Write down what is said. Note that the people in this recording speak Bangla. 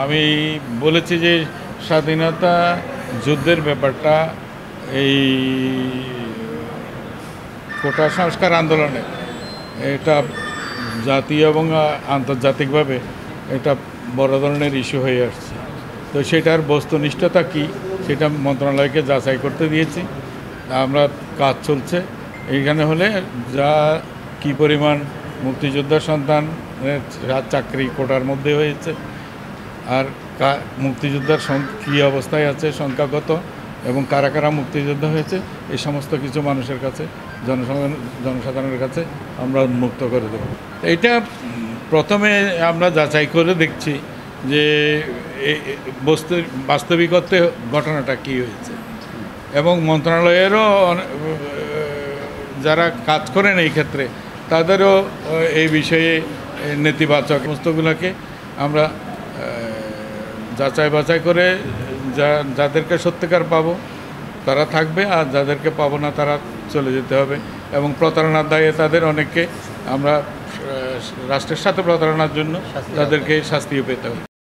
আমি বলেছি যে স্বাধীনতা যুদ্ধের ব্যাপারটা এই কোটা সংস্কার আন্দোলনে এটা জাতীয় এবং আন্তর্জাতিকভাবে এটা বড় ধরনের ইস্যু হয়ে আসছে। তো সেটার বস্তুনিষ্ঠতা কী সেটা মন্ত্রণালয়কে যাচাই করতে দিয়েছি। আমরা কাজ চলছে এইখানে হলে যা কি পরিমাণ মুক্তিযোদ্ধা সন্তানের চাকরি কোটার মধ্যে হয়েছে আর মুক্তিযোদ্ধার কী অবস্থায় আছে সংখ্যাগত এবং কারা কারা মুক্তিযোদ্ধা হয়েছে এই সমস্ত কিছু মানুষের কাছে জনসাধারণের কাছে আমরা উন্মুক্ত করে দেব। এইটা প্রথমে আমরা যাচাই করে দেখছি যে বাস্তবিকতে ঘটনাটা কী হয়েছে এবং মন্ত্রণালয়েরও যারা কাজ করেন এই ক্ষেত্রে তাদেরও এই বিষয়ে নেতিবাচক সমস্তগুলোকে আমরা যাচাই বাছাই করে যাদেরকে সত্যিকার পাবো তারা থাকবে আর যাদেরকে পাবো না তারা চলে যেতে হবে। এবং প্রতারণার দায়ে তাদের অনেককে আমরা রাষ্ট্রের সাথে প্রতারণার জন্য তাদেরকে শাস্তিও পেতে হবে।